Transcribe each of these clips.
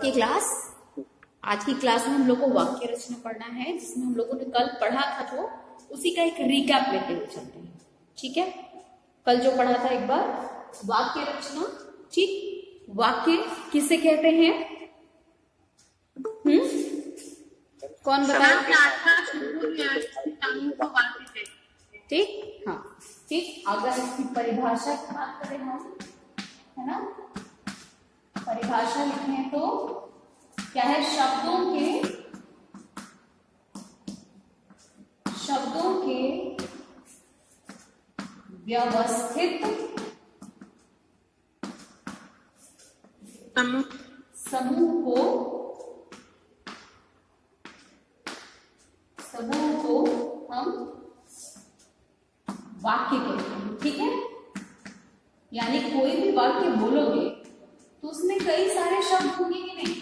सबकी क्लास। आज की क्लास में हम लोग को वाक्य रचना पढ़ना है, जिसमें हम लोगों ने कल पढ़ा था तो उसी का एक रिकैप लेते हुए चलते हैं। ठीक है, कल जो पढ़ा था एक बार वाक्य रचना। ठीक, वाक्य किसे कहते हैं? कौन बताए? ठीक, हाँ ठीक। अगर इसकी परिभाषा की बात करें हम, है ना, परिभाषा लिखें तो क्या है? शब्दों के व्यवस्थित समूह को हम वाक्य कहते हैं। ठीक है, यानी कोई भी वाक्य बोलोगे तो उसमें कई सारे शब्द होंगे कि नहीं?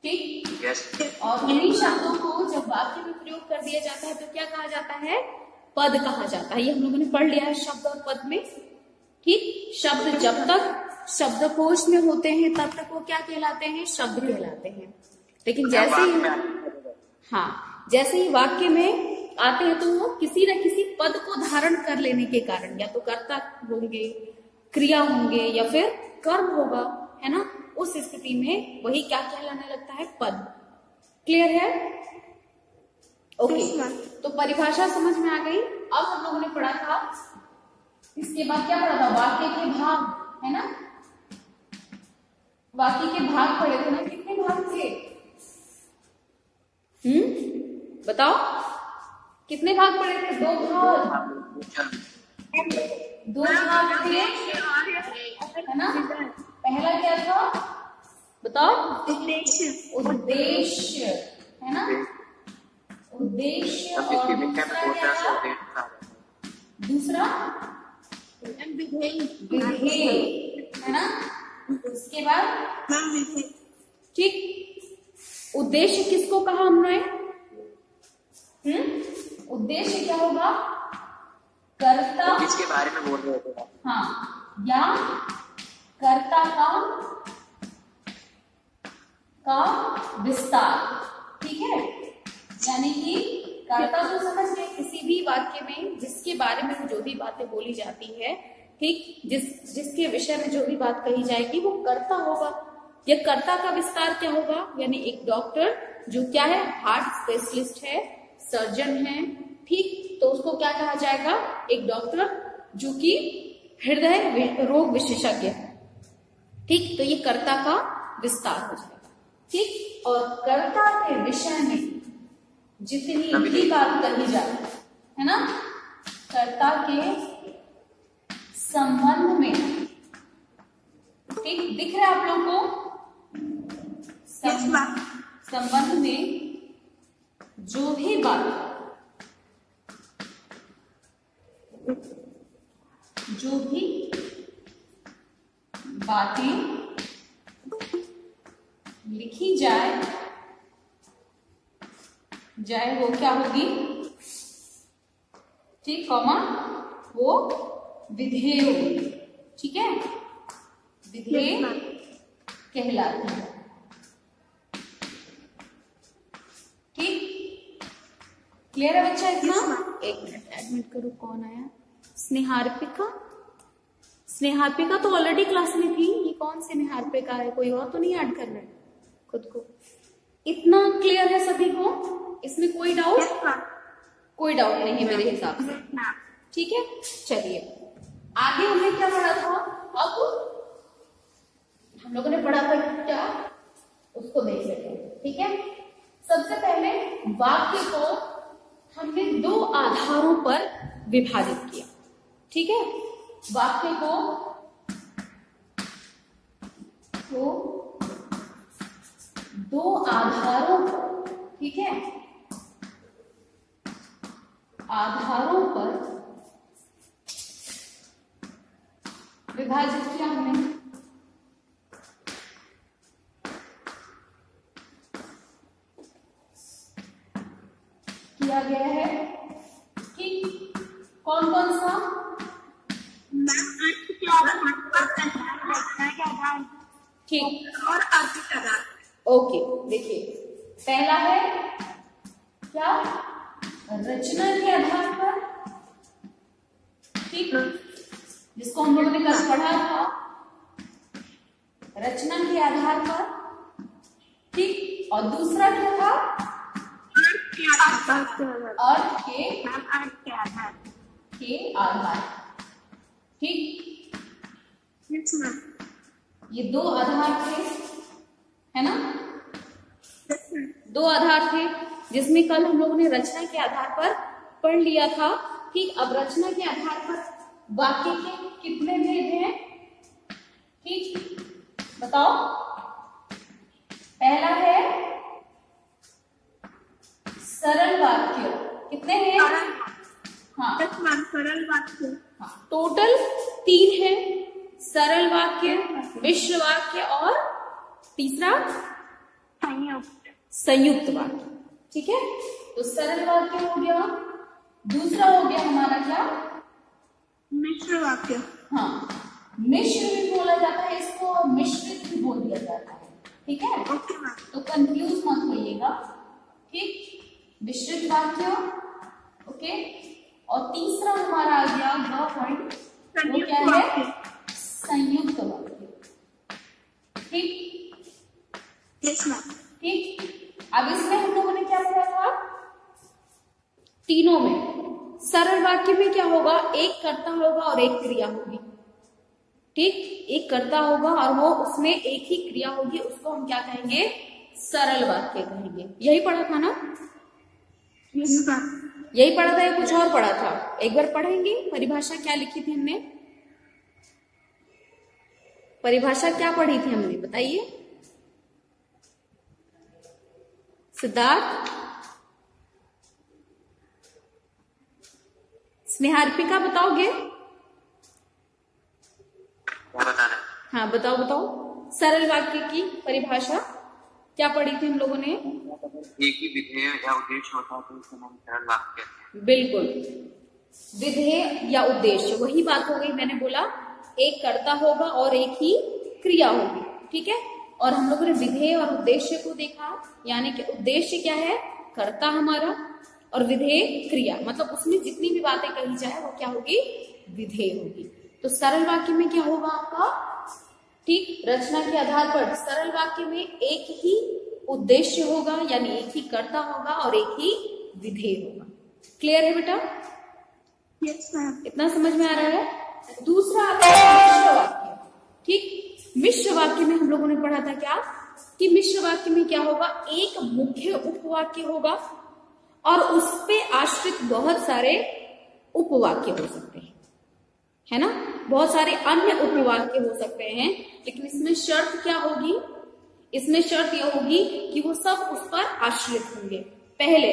ठीक, yes. और उन्हीं शब्दों को जब वाक्य में प्रयोग कर दिया जाता है तो क्या कहा जाता है? पद कहा जाता है। ये हम लोगों ने पढ़ लिया है शब्द और पद में। ठीक, शब्द जब तक शब्दकोश में होते हैं तब तक वो क्या कहलाते हैं? शब्द कहलाते हैं। लेकिन जैसे ही वाक्य में आते हैं तो वो किसी न किसी पद को धारण कर लेने के कारण या तो कर्ता होंगे, क्रिया होंगे या फिर कर्म होगा, है ना, उस स्थिति में वही क्या कहलाने लगता है? पद। क्लियर है? ओके, तो परिभाषा समझ में आ गई। अब हम लोगों ने पढ़ा था, इसके बाद क्या पढ़ा था? वाक्य के भाग, है ना, वाक्य के भाग पढ़े थे ना। कितने भाग थे? बताओ, कितने भाग पढ़े थे? दो भाग थे, है ना। पहला क्या था बताओ? उद्देश्य, है ना, उद्देश्य। और दूसरा क्या था? दूसरा विधेय, है ना। उसके बाद ठीक, उद्देश्य किसको कहा हमने? उद्देश्य क्या होगा? कर्ता, किसके बारे में बोल रहे थे? हाँ, या कर्ता का विस्तार। ठीक है, यानी कि कर्ता को समझ गए, किसी भी वाक्य में जिसके बारे में जो भी बातें बोली जाती है, ठीक, जिसके विषय में जो भी बात कही जाएगी वो कर्ता होगा। यह कर्ता का विस्तार क्या होगा? यानी एक डॉक्टर जो क्या है? हार्ट स्पेशलिस्ट है, सर्जन है, ठीक, तो उसको क्या कहा जाएगा? एक डॉक्टर जो कि हृदय रोग विशेषज्ञ है। ठीक, तो ये कर्ता का विस्तार हो जाएगा। ठीक, और कर्ता के विषय में जितनी भी बात कही जाए, है ना, कर्ता के संबंध में, ठीक, दिख रहा है आप लोग को? संबंध में जो भी बातें लिखी जाए वो क्या होगी? ठीक, कॉमा, वो विधेय होगी। ठीक है, विधेय कहलाती है। ठीक, क्लियर है बच्चा इतना? एक मिनट एडमिट करो, कौन आया? स्नेहार्पिका तो ऑलरेडी क्लास में थी। ये कौन स्नेहार्पिका है? कोई और तो नहीं ऐड कर रहा है खुद को? इतना क्लियर है सभी को? इसमें कोई डाउट? कोई डाउट नहीं है मेरे हिसाब से। ठीक है, चलिए आगे हमने क्या पढ़ा था? अब हम लोगों ने पढ़ा था क्या, उसको देख लेते हैं। ठीक है, सबसे पहले वाक्य को हमने दो आधारों पर विभाजित किया। ठीक है, वाक्य को दो आधारों पर, ठीक है, आधारों पर विभाजित किया हमने। किया गया है कि कौन कौन सा? ठीक, और अर्थ आधार। ओके। देखिए, पहला है क्या, रचना के आधार पर, ठीक, जिसको हम लोगों ने कल पढ़ा था, रचना के आधार पर, ठीक। और दूसरा क्या था, अर्थ के आधार, ठीक। ये दो आधार थे, है ना, दो आधार थे, जिसमें कल हम लोगों ने रचना के आधार पर पढ़ लिया था, ठीक। अब रचना के आधार पर वाक्य के कितने भेद हैं, ठीक, बताओ। पहला है सरल वाक्य, कितने हैं, हाँ, सरल वाक्य, हाँ, टोटल 3 है, सरल वाक्य, मिश्र वाक्य और तीसरा संयुक्त वाक्य, ठीक है। तो सरल वाक्य हो गया, दूसरा हो गया हमारा क्या, मिश्र वाक्य, हाँ, मिश्र भी बोला जाता है इसको, और मिश्रित भी बोल दिया जाता है, ठीक है। तो कंफ्यूज मत होइएगा, ठीक। मिश्रित वाक्य, ओके। और तीसरा हमारा आ गया द पॉइंट, वो क्या है, संयुक्त वाक्य, ठीक, ठीक। अब इसमें हम लोगों ने क्या पढ़ा था, तीनों में सरल वाक्य में क्या होगा, एक कर्ता होगा और एक क्रिया होगी, ठीक। एक कर्ता होगा और वो उसमें एक ही क्रिया होगी, उसको हम क्या कहेंगे, सरल वाक्य कहेंगे। यही पढ़ा था ना, यही पढ़ा था या कुछ और पढ़ा था, एक बार पढ़ेंगे। परिभाषा क्या लिखी थी हमने, परिभाषा क्या पढ़ी थी हमने, बताइए सिद्धार्थ, स्नेहार्पिका बताओगे, क्या बता रहे? हाँ बताओ बताओ, सरल वाक्य की परिभाषा क्या पढ़ी थी हम लोगों ने, एक ही विधेय या उद्देश्य होता है तो उसे हम सरल वाक्य कहते हैं। बिल्कुल, विधेय या उद्देश्य, वही बात हो गई, मैंने बोला एक कर्ता होगा और एक ही क्रिया होगी, ठीक है। और हम लोगों ने विधेय और उद्देश्य को देखा, यानी कि उद्देश्य क्या है, कर्ता हमारा, और विधेय क्रिया, मतलब उसमें जितनी भी बातें कही जाए वो क्या होगी, विधेय होगी। तो सरल वाक्य में क्या होगा आपका, ठीक, रचना के आधार पर सरल वाक्य में एक ही उद्देश्य होगा, यानी एक ही कर्ता होगा और एक ही विधेय होगा। क्लियर है बेटा? Yes ma'am. इतना समझ में आ रहा है? दूसरा आता है मिश्र वाक्य, ठीक। मिश्र वाक्य में हम लोगों ने पढ़ा था क्या, कि मिश्र वाक्य में क्या होगा, एक मुख्य उपवाक्य होगा और उस पे आश्रित बहुत सारे उपवाक्य हो सकते हैं, है ना, बहुत सारे अन्य उपवाक्य हो सकते हैं, लेकिन इसमें शर्त क्या होगी, इसमें शर्त यह होगी कि वो सब उस पर आश्रित होंगे। पहले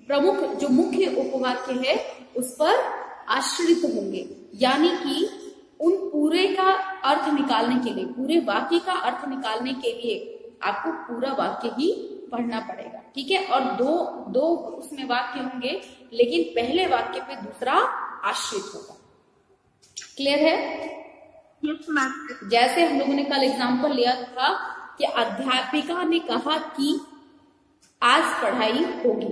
प्रमुख जो मुख्य उपवाक्य है उस पर आश्रित होंगे, यानी कि उन पूरे का अर्थ निकालने के लिए, पूरे वाक्य का अर्थ निकालने के लिए आपको पूरा वाक्य ही पढ़ना पड़ेगा, ठीक है। और दो उसमें वाक्य होंगे, लेकिन पहले वाक्य पे दूसरा आश्रित होगा। क्लियर है? Yes ma'am. जैसे हम लोगों ने कल एग्जाम्पल लिया था कि अध्यापिका ने कहा कि आज पढ़ाई होगी,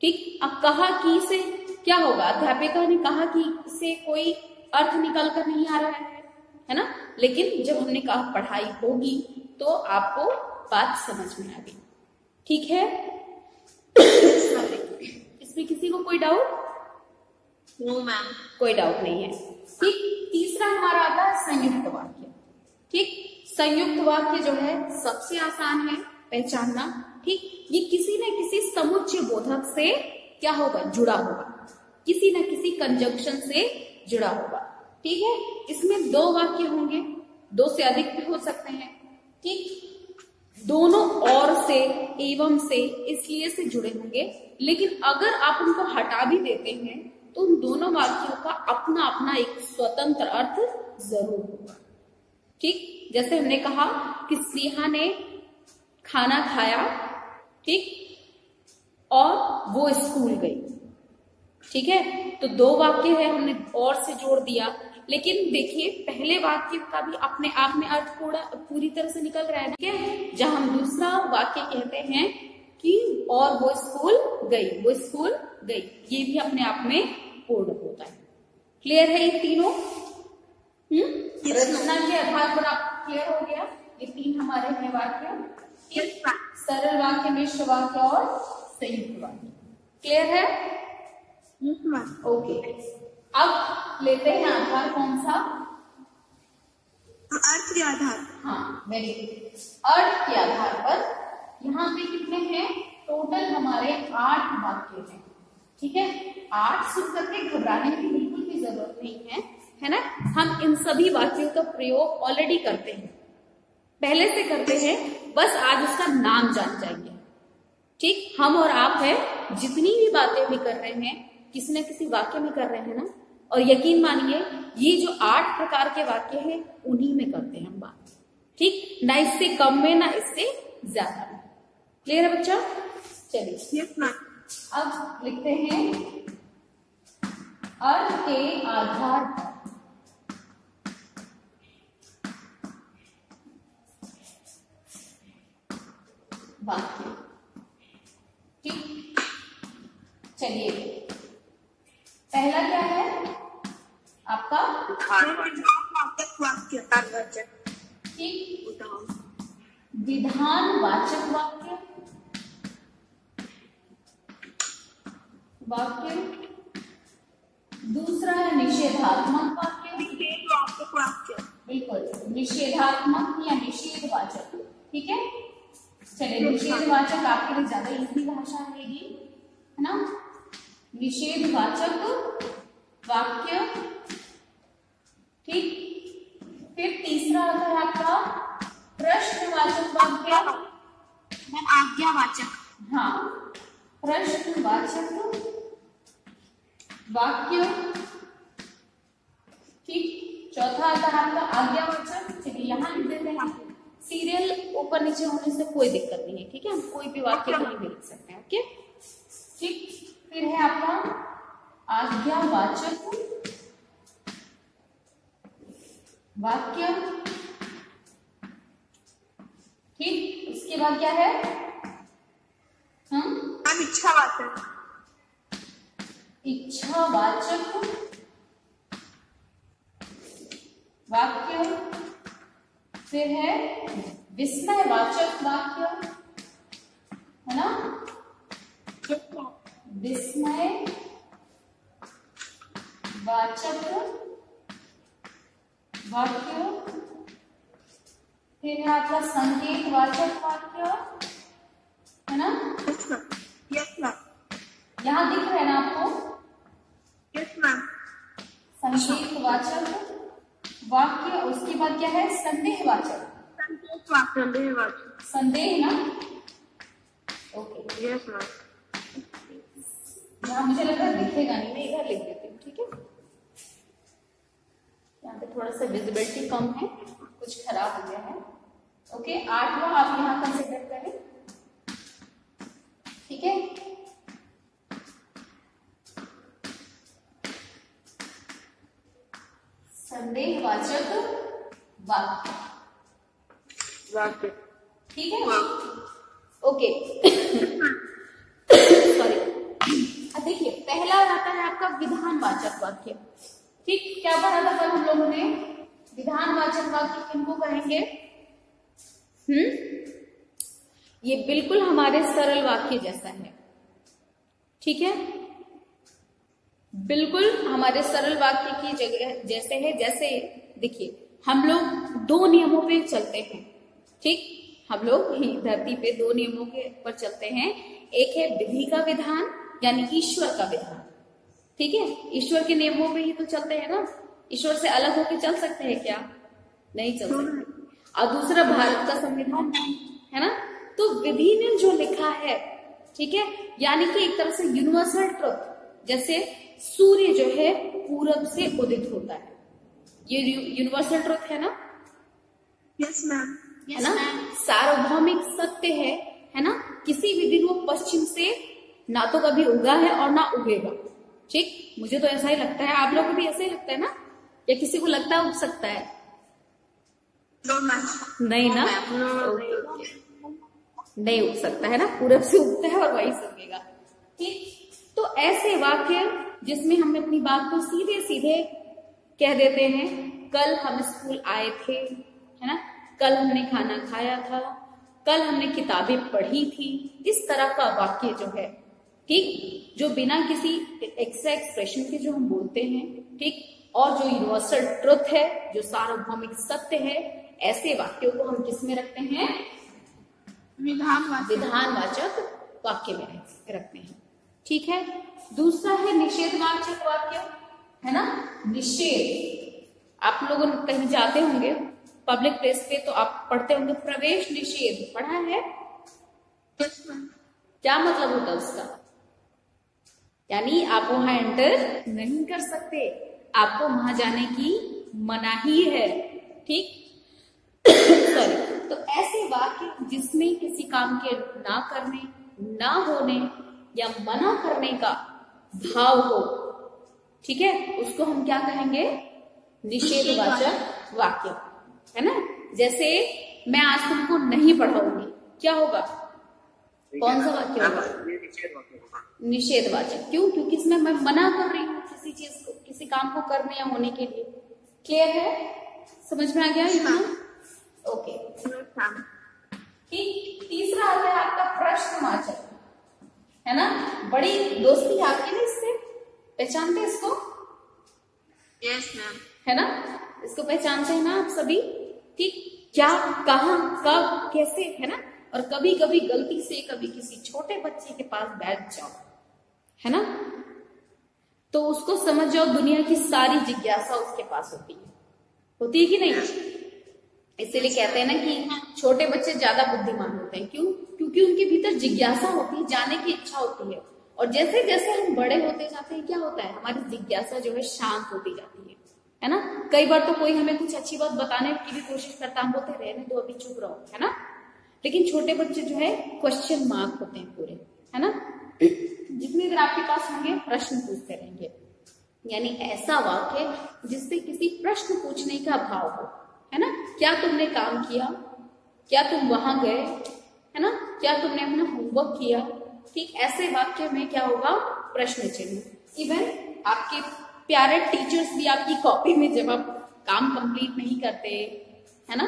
ठीक। अब कहा कि से क्या होगा, अध्यापिका ने कहा कि से कोई अर्थ निकल कर नहीं आ रहा है ना, लेकिन जब हमने कहा पढ़ाई होगी तो आपको बात समझ में आ गई, ठीक है। इसमें किसी को कोई डाउट? No ma'am. कोई डाउट नहीं है, ठीक। तीसरा हमारा आता है संयुक्त वाक्य, ठीक। संयुक्त वाक्य जो है सबसे आसान है पहचानना, ठीक। ये किसी न किसी समुच्चय बोधक से क्या होगा, जुड़ा होगा, किसी न किसी कंजंक्शन से जुड़ा होगा, ठीक है। इसमें दो वाक्य होंगे, दो से अधिक भी हो सकते हैं, ठीक। दोनों और से, एवं से, इसलिए से जुड़े होंगे, लेकिन अगर आप उनको हटा भी देते हैं तो उन दोनों वाक्यों का अपना अपना एक स्वतंत्र अर्थ जरूर होगा, ठीक। जैसे हमने कहा कि स्नेहा ने खाना खाया, ठीक, और वो स्कूल गई, ठीक है। तो दो वाक्य है, हमने और से जोड़ दिया, लेकिन देखिए पहले वाक्य का भी अपने आप में अर्थ पूरी तरह से निकल रहा है ना, ठीक है। जहां हम दूसरा वाक्य कहते हैं कि और वो स्कूल गई, वो स्कूल गई, ये भी अपने आप में पूर्ण होता है। क्लियर है ये तीनों? रचना के आधार पर आप क्लियर हो गया? ये तीन हमारे हैं वाक्य, सरल वाक्य, मिश्र वाक्य और संयुक्त वाक्य। क्लियर है? ओके, अब लेते हैं आधार कौन सा? अर्थ के आधार। हाँ, वेरी गुड। अर्थ के आधार पर यहाँ पे कितने हैं? टोटल हमारे 8 वाक्य हैं, ठीक है। 8 सुन करके घबराने की बिल्कुल भी जरूरत नहीं है ना। हम इन सभी वाक्यों का प्रयोग ऑलरेडी करते हैं, पहले से करते हैं, बस आज उसका नाम जान जाएंगे, ठीक। हम और आप है, जितनी भी बातें भी कर रहे हैं किसी न किसी वाक्य में कर रहे हैं ना, और यकीन मानिए ये जो 8 प्रकार के वाक्य हैं उन्हीं में करते हैं हम बात, ठीक, ना इससे कम में ना इससे ज्यादा में। क्लियर है बच्चा? चलिए अब लिखते हैं अर्थ के आधार पर वाक्य, ठीक। चलिए पहला क्या है आपका? वाक्य। ठीक, विधानवाचक वाक्य, वाक्य। दूसरा है निषेधात्मक वाक्य, बिल्कुल निषेधात्मक या निषेधवाचक, ठीक है। चलिए निषेधवाचक आपके लिए ज्यादा इजी भाषा रहेगी, है ना। निषेधवाचक वाक्य, ठीक। फिर तीसरा आता है आपका प्रश्नवाचक वाक्य, आज्ञावाचक। हाँ, प्रश्नवाचक वाक्य, ठीक। चौथा आता है आपका आज्ञावाचक। चलिए यहाँ लिख देते हैं, सीरियल ऊपर नीचे होने से कोई दिक्कत नहीं है, ठीक है। हम कोई भी वाक्य कहीं भी लिख सकते हैं, ओके, ठीक। फिर है आपका आज्ञावाचक वाक्य, ठीक। उसके बाद क्या है? इच्छावाचक, इच्छावाचक वाक्य। फिर है विस्मयवाचक वाक्य, है ना, विस्मय वाचक वाक्य। फिर है आपका संकेतवाचक वाक्य, है ना। यहाँ दिख रहा है ना आपको? संकेतवाचक वाक्य। उसके बाद क्या है? संदेहवाचक, संदेह ना, ओके। यहाँ मुझे लग रहा है दिखेगा नहीं, मैं इधर लिख देती हूँ, ठीक है। यहाँ पे थोड़ा सा विजिबिलिटी कम है, कुछ खराब हो गया है, ओके। 8वां आप यहाँ कंसिडर करें, ठीक है। संदेहवाचक वाक्य, ठीक है, ओके। सॉरी, अब देखिए पहला आता है आपका विधानवाचक वाक्य, ठीक। क्या पढ़ा था कल हम लोगों ने? विधानवाचक वाक्य किनको कहेंगे? ये बिल्कुल हमारे सरल वाक्य जैसा है, ठीक है, बिल्कुल हमारे सरल वाक्य की जगह जैसे है। जैसे देखिए हम लोग 2 नियमों पे चलते हैं, ठीक। हम लोग ही धरती पे 2 नियमों के ऊपर चलते हैं। एक है विधि का विधान, यानी ईश्वर का विधान, ठीक है। ईश्वर के नियमों पे ही तो चलते हैं ना, ईश्वर से अलग होकर चल सकते हैं क्या? नहीं चल सकते। और दूसरा भारत का संविधान, है ना। तो विधि में जो लिखा है, ठीक है, यानी कि एक तरह से यूनिवर्सल ट्रुथ, जैसे सूर्य जो है पूरब से उदित होता है, ये यूनिवर्सल ट्रुथ है ना। यस मैम, है ना। सार्वभौमिक सत्य है ना। किसी भी दिन वो पश्चिम से ना तो कभी उगा है और ना उगेगा, ठीक। मुझे तो ऐसा ही लगता है, आप लोगों को भी ऐसा ही लगता है ना या किसी को लगता है उग सकता है? No ma'am. नहीं ना, नहीं उग सकता है ना, पूरब से उगता है और वही से उगेगा। ठीक, तो ऐसे वाक्य जिसमें हम अपनी बात को सीधे सीधे कह देते हैं, कल हम स्कूल आए थे, है ना, कल हमने खाना खाया था, कल हमने किताबें पढ़ी थी, इस तरह का वाक्य जो है, ठीक, जो बिना किसी एक्स्ट्रा एक्सप्रेशन के जो हम बोलते हैं, ठीक, और जो यूनिवर्सल ट्रुथ है, जो सार्वभौमिक सत्य है, ऐसे वाक्यों को हम किसमें रखते हैं? विधानवाचक वाक्य में रखते हैं। ठीक है। दूसरा है निषेधवाचक वाक्य, है ना। निषेध, आप लोग कहीं जाते होंगे पब्लिक प्लेस पे तो आप पढ़ते होंगे प्रवेश निषेध, पढ़ा है? क्या मतलब होता है उसका? यानी आप वहां एंटर नहीं कर सकते, आपको वहां जाने की मनाही है। ठीक सॉरी। तो ऐसे वाक्य जिसमें किसी काम के ना करने, ना होने या मना करने का भाव हो, ठीक है, उसको हम क्या कहेंगे? निषेधवाचक वाक्य, है ना। जैसे मैं आज तुमको नहीं पढ़ाऊंगी, क्या होगा? कौन सा वाक्य होगा? निषेधवाचक। क्यों? क्योंकि इसमें मैं मना कर रही हूँ किसी चीज को, किसी काम को करने या होने के लिए। क्लियर है? समझ में आ गया इतना? ओके। ठीक। तीसरा आता है आपका प्रश्नवाचक, है ना। बड़ी दोस्ती आपकी ना इससे, पहचानते इसको? Yes ma'am. है ना, इसको पहचानते हैं ना आप सभी? ठीक, क्या, कहाँ, कब, कैसे, है ना। और कभी कभी गलती से कभी किसी छोटे बच्चे के पास बैठ जाओ, है ना, तो उसको समझ जाओ दुनिया की सारी जिज्ञासा उसके पास होती है कि नहीं? इसीलिए कहते हैं ना कि छोटे बच्चे ज्यादा बुद्धिमान होते हैं। क्यों? क्योंकि उनके भीतर जिज्ञासा होती है, जाने की इच्छा होती है। और जैसे जैसे हम बड़े होते जाते हैं, क्या होता है? हमारी जिज्ञासा जो है शांत होती जाती है ना। कई बार तो कोई हमें कुछ अच्छी बात बताने की भी कोशिश करता है, हम बोलते रहने दो, अभी चुप रहो, है ना। लेकिन छोटे बच्चे जो है क्वेश्चन मार्क होते हैं पूरे, है ना। जितनी देर आपके पास होंगे प्रश्न पूछते रहेंगे। यानी ऐसा वाक्य जिससे किसी प्रश्न पूछने का भाव हो, है ना। क्या तुमने काम किया? क्या तुम वहां गए? है ना। क्या तुमने अपना होमवर्क किया? ठीक, ऐसे वाक्य में क्या होगा? प्रश्न चिन्ह। इवन आपके प्यारे टीचर्स भी आपकी कॉपी में जब आप काम कंप्लीट नहीं करते, है ना,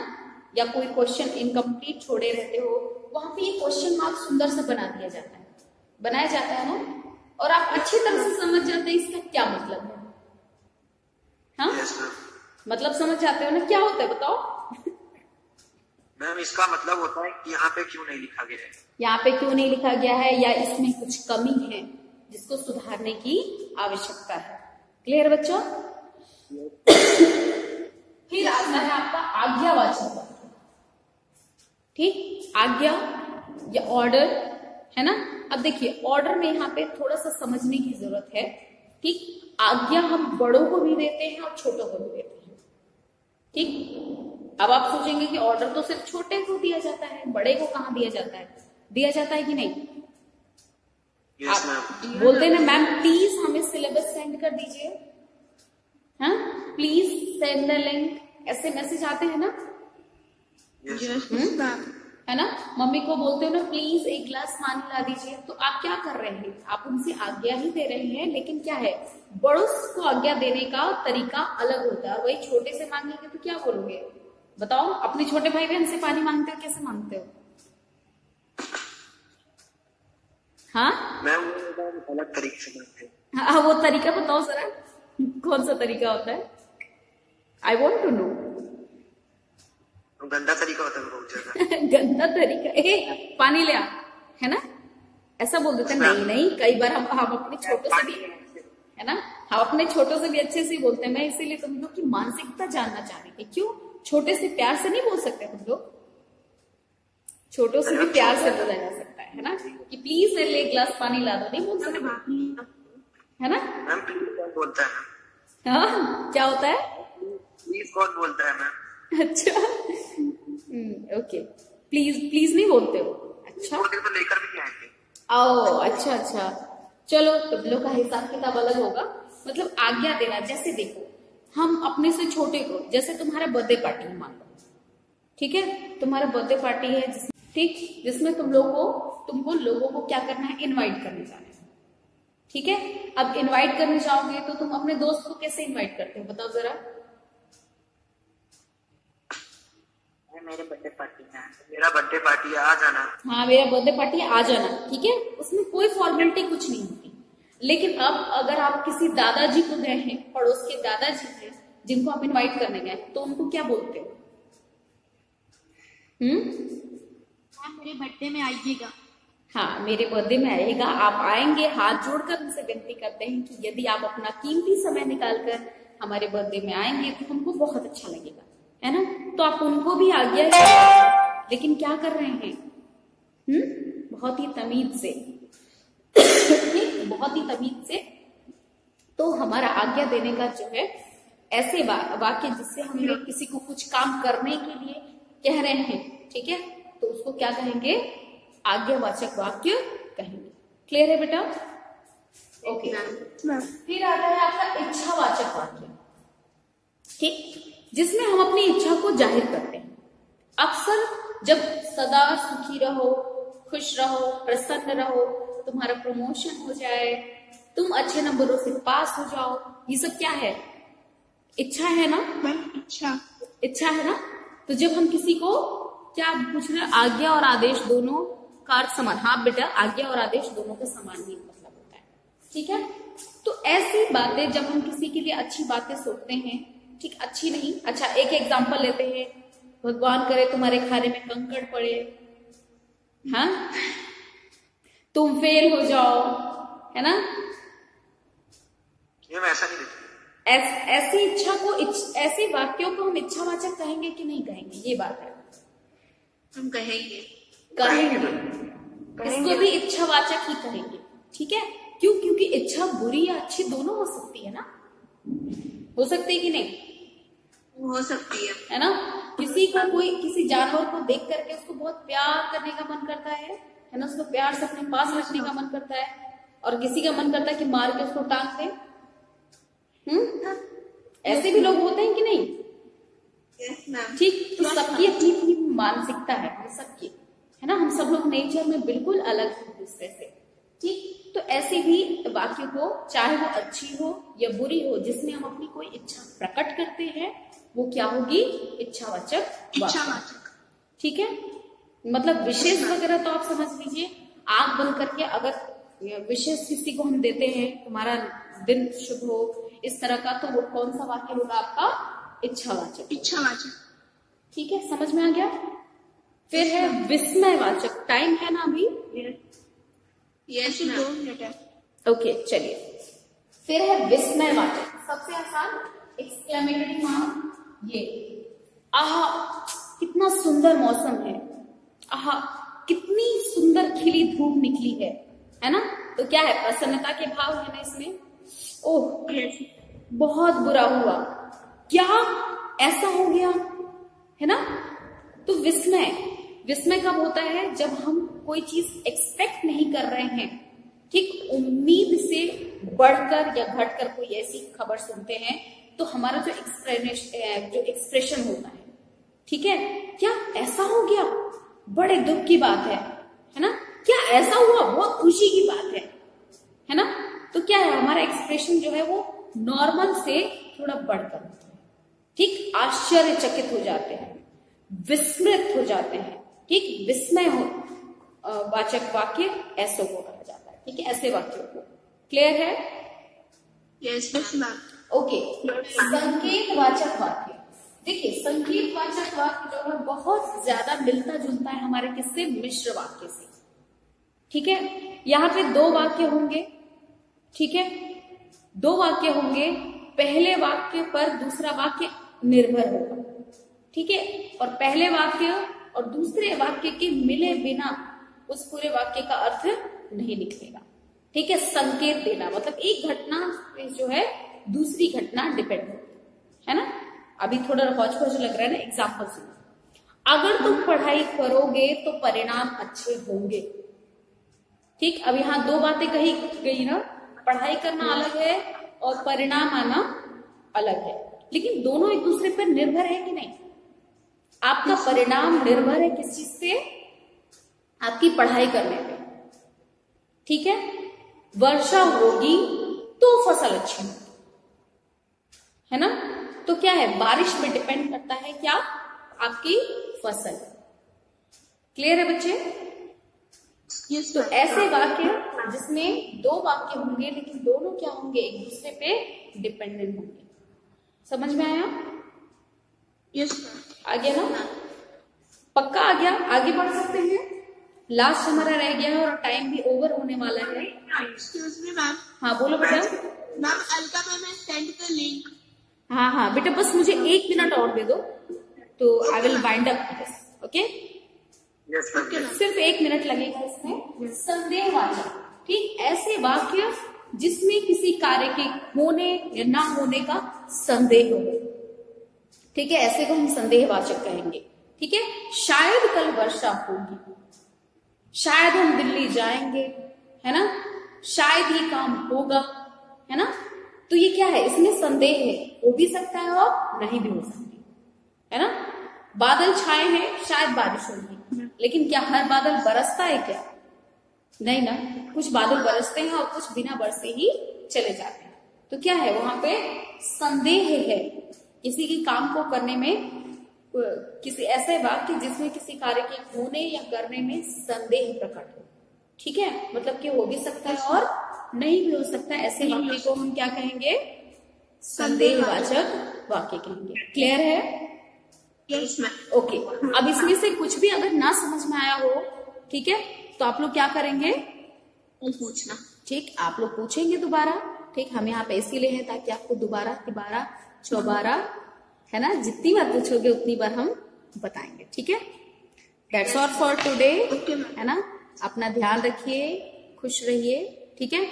या कोई क्वेश्चन इनकम्प्लीट छोड़े रहते हो, वहां पे ये क्वेश्चन मार्क सुंदर से बना दिया जाता है, बनाया जाता है ना, और आप अच्छी तरह से समझ जाते हैं इसका क्या मतलब है। हाँ, मतलब समझ जाते हो ना, क्या होता है बताओ? मैम इसका मतलब होता है कि यहाँ पे क्यों नहीं लिखा गया है, यहाँ पे क्यों नहीं लिखा गया है, या इसमें कुछ कमी है जिसको सुधारने की आवश्यकता है। क्लियर बच्चों? फिर आता है आपका आज्ञावाचक वाक्य। ठीक, आज्ञा या ऑर्डर, है ना। अब देखिए ऑर्डर में यहाँ पे थोड़ा सा समझने की जरूरत है। ठीक, आज्ञा हम बड़ों को भी देते हैं और छोटों को भी देते हैं। ठीक, अब आप सोचेंगे कि ऑर्डर तो सिर्फ छोटे को दिया जाता है, बड़े को कहाँ दिया जाता है? दिया जाता है कि नहीं? yes, आप बोलते हैं ना मैम प्लीज हमें सिलेबस सेंड कर दीजिए, हाँ, प्लीज सेंड द लिंक, ऐसे मैसेज आते हैं ना। yes, है ना। मम्मी को बोलते हो ना प्लीज एक गिलास पानी ला दीजिए, तो आप क्या कर रहे हैं? आप उनसे आज्ञा ही दे रहे हैं, लेकिन क्या है, बड़ों को आज्ञा देने का तरीका अलग होता है। वही छोटे से मांगेंगे तो क्या बोलोगे बताओ? अपने छोटे भाई बहन से पानी मांगते हो, कैसे मांगते हो? हाँ मैं वो अलग तरीके से मांगते हैं। हाँ, वो तरीका बताओ जरा, कौन सा तरीका होता है? I want to know. गंदा तरीका होता है बहुत ज्यादा। गंदा तरीका, ए पानी ले आ, है ना, ऐसा बोल देते हैं। नहीं नहीं, कई बार हम अपने छोटों से भी, है ना, हम अपने छोटों से भी अच्छे से बोलते हैं। मैं इसीलिए तुम लोग की मानसिकता जानना चाह रही थी। क्यों? छोटे से प्यार से नहीं बोल सकते तुम लोग? छोटों से भी प्यार से बोला जा सकता है ना, कि प्लीज मेरे लिए एक गिलास पानी ला दो, नहीं बोल सकते, है ना। मैम प्लीज कौन बोलता है? हाँ, क्या होता है? प्लीज कौन बोलता है मैम? अच्छा, ओके, प्लीज प्लीज नहीं बोलते हो? अच्छा, तो लेकर भी आएंगे। ओ अच्छा अच्छा, चलो तुम लोग का हिसाब किताब अलग होगा। मतलब आज्ञा देना, जैसे देखो हम अपने से छोटे को, जैसे तुम्हारा बर्थडे पार्टी है मान लो, ठीक है, तुम्हारा बर्थडे पार्टी है ठीक, जिसमें तुमको लोगों को क्या करना है, इनवाइट करने जाना है, ठीक है। अब इनवाइट करने जाओगे तो तुम अपने दोस्त को कैसे इनवाइट करते हो, बताओ जरा। मेरे बर्थडे पार्टी है, मेरा बर्थडे पार्टी आ जाना। हाँ, मेरा बर्थडे पार्टी आ जाना, ठीक है, उसमें कोई फॉर्मेलिटी कुछ नहीं होती। लेकिन अब अगर आप किसी दादाजी को गए हैं, पड़ोस के दादाजी हैं जिनको आप इनवाइट करने गए, तो उनको क्या बोलते हो? मेरे बर्थडे में आइएगा। हाँ, मेरे बर्थडे में आइएगा, आप आएंगे, हाथ जोड़कर उनसे विनती करते हैं कि यदि आप अपना कीमती समय निकालकर हमारे बर्थडे में आएंगे तो हमको बहुत अच्छा लगेगा, है ना। तो आप उनको भी आज्ञा, लेकिन क्या कर रहे हैं, बहुत ही तमीज से बहुत ही तमीज से। तो हमारा आज्ञा देने का जो है ऐसे वाक्य जिससे हम लोग किसी को कुछ काम करने के लिए कह रहे हैं, ठीक है, तो उसको क्या कहेंगे, आज्ञावाचक वाक्य कहेंगे। क्लियर है बेटा? ओके। फिर आता है आपका इच्छावाचक वाक्य, ठीक, जिसमें हम अपनी इच्छा को जाहिर करते हैं। अक्सर जब सदा सुखी रहो, खुश रहो, प्रसन्न रहो, तुम्हारा प्रमोशन हो जाए, तुम अच्छे नंबरों से पास हो जाओ, ये सब क्या है, इच्छा है ना। इच्छा है ना। तो जब हम किसी को क्या पूछ रहे हैं, आज्ञा और आदेश दोनों का अर्थ समान। हाँ बेटा, आज्ञा और आदेश दोनों का समान ही मतलब होता है, ठीक है। तो ऐसी बातें जब हम किसी के लिए अच्छी बातें सोचते हैं, ठीक, अच्छी नहीं, अच्छा एक एग्जांपल लेते हैं, भगवान करे तुम्हारे खाने में कंकड़ पड़े, हाँ, तुम फेल हो जाओ, है ना। ये मैं ऐसा नहीं देखती। ऐसी इच्छा को, ऐसे वाक्यों को हम इच्छावाचक कहेंगे कि नहीं कहेंगे, ये बात है। हम कहेंगे। इसको भी इच्छावाचक ही कहेंगे, ठीक है। क्यों? क्योंकि इच्छा बुरी या अच्छी दोनों हो सकती है ना, हो सकती है कि नहीं, हो सकती है ना। किसी को, कोई किसी जानवर को देख करके उसको बहुत प्यार करने का मन करता है ना, उसको प्यार से अपने पास रखने का मन करता है, और किसी का मन करता है कि मार के उसको टांग दे। ऐसे भी लोग होते हैं कि नहीं? Yes ma'am. ठीक, तो सबकी अपनी अपनी मानसिकता है, हम सबकी, है ना, हम सब लोग नेचर में बिल्कुल अलग हैं दूसरे से, ठीक। तो ऐसे भी वाक्य को, चाहे वो अच्छी हो या बुरी हो, जिसमें हम अपनी कोई इच्छा प्रकट करते हैं, वो क्या होगी, इच्छावाचक, ठीक है। मतलब विशेष वगैरह तो आप समझ लीजिए, आंख बंद करके अगर विशेष किसी को हम देते हैं, तुम्हारा दिन शुभ हो, इस तरह का, तो वो कौन सा वाक्य होगा आपका, इच्छावाचक, ठीक है, समझ में आ गया। फिर है विस्मयवाचक। टाइम है ना अभी? Yes ma'am. ओके, चलिए। फिर है विस्मयवाचक, सबसे आसान, एक्सक्लेमेटरी मार्क, ये, आहा कितना सुंदर मौसम है, आहा कितनी सुंदर खिली धूप निकली है ना। तो क्या है, प्रसन्नता के भाव है ना इसमें। ओह बहुत बुरा हुआ, क्या ऐसा हो गया, है ना। तो विस्मय कब होता है, जब हम कोई चीज एक्सपेक्ट नहीं कर रहे हैं, ठीक, उम्मीद से बढ़कर या घटकर कोई ऐसी खबर सुनते हैं, तो हमारा जो एक्सप्रेशन होता है, ठीक है, क्या ऐसा हो गया, बड़े दुख की बात है ना, क्या ऐसा हुआ, बहुत खुशी की बात है ना। तो क्या है, हमारा एक्सप्रेशन जो है वो नॉर्मल से थोड़ा बढ़कर होता है, ठीक, आश्चर्यचकित हो जाते हैं, विस्मृत हो जाते हैं, ठीक, विस्मय हो वाचक वाक्य ऐसे को कहा जाता है, ठीक है, ऐसे वाक्यों को। क्लियर है? Yes ma'am. ओके। संकेतवाचक वाक्य, देखिए संकेतवाचक वाक्य जो है बहुत ज्यादा मिलता जुलता है हमारे किससे, मिश्र वाक्य से, ठीक है। यहाँ पे दो वाक्य होंगे, ठीक है, दो वाक्य होंगे, पहले वाक्य पर दूसरा वाक्य निर्भर होगा, ठीक है, और पहले वाक्य और दूसरे वाक्य के मिले बिना उस पूरे वाक्य का अर्थ नहीं निकलेगा, ठीक है। संकेत देना मतलब एक घटना पे जो है दूसरी घटना डिपेंड होती है ना। अभी थोड़ा हौच-पौच लग रहा है ना, एग्जाम्पल सुनो। अगर तुम पढ़ाई करोगे तो परिणाम अच्छे होंगे, ठीक। अब यहाँ दो बातें कही गई ना, पढ़ाई करना अलग है और परिणाम आना अलग है, लेकिन दोनों एक दूसरे पर निर्भर है कि नहीं? आपका परिणाम निर्भर है किस चीज से? आपकी पढ़ाई करने पे। ठीक है, वर्षा होगी तो फसल अच्छी होगी, है ना? तो क्या है, बारिश पे डिपेंड करता है क्या? आपकी फसल। क्लियर है बच्चे? यस। तो ऐसे वाक्य जिसमें दो वाक्य होंगे लेकिन दोनों क्या होंगे, एक दूसरे पे डिपेंडेंट होंगे। समझ में आया? यस। आ गया ना? पक्का आ गया? आगे बढ़ सकते हैं। लास्ट हमारा रह गया है और टाइम भी ओवर होने वाला है। Excuse me ma'am. हाँ बोलो बेटा। मैम अलका मैम ने सेंड द लिंक। हाँ हाँ बेटा, बस मुझे 1 मिनट और दे दो तो I will wind up this. Okay, yes ma'am. सिर्फ 1 मिनट लगेगा इसमें। संदेहवाचक, ठीक, ऐसे वाक्य जिसमें किसी कार्य के होने या ना होने का संदेह हो, ठीक है, ऐसे को हम संदेहवाचक कहेंगे। ठीक है, शायद कल वर्षा होगी, शायद हम दिल्ली जाएंगे, है ना, शायद ये काम होगा, है ना। तो ये क्या है, इसमें संदेह है, हो भी सकता है और नहीं भी हो सकती, है ना। बादल छाए हैं, शायद बारिश होगी, लेकिन क्या हर बादल बरसता है क्या? नहीं ना, कुछ बादल बरसते हैं और कुछ बिना बरसे ही चले जाते हैं। तो क्या है, वहां पे संदेह है किसी की काम को करने में, किसी ऐसे वाक्य जिसमें किसी कार्य के होने या करने में संदेह प्रकट हो। ठीक है, मतलब कि हो भी सकता है और नहीं भी हो सकता है। ऐसे वाक्य को हम क्या कहेंगे? संदेहवाचक वाक्य कहेंगे। क्लियर है? Yes ma'am. ओके, अब इसमें से कुछ भी अगर ना समझ में आया हो, ठीक है, तो आप लोग क्या करेंगे? पूछना। ठीक, आप लोग पूछेंगे दोबारा। ठीक, हम यहाँ पे इसीलिए हैं ताकि आपको दोबारा तिबारा चौबारा, है ना, जितनी बार पूछोगे उतनी बार हम बताएंगे। ठीक है, दैट्स ऑल फॉर टुडे, है ना। अपना ध्यान रखिए, खुश रहिए। ठीक है,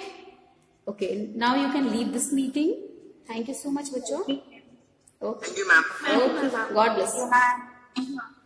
okay, now you can leave this meeting. Thank you so much बच्चों। Okay, thank you ma'am. God bless.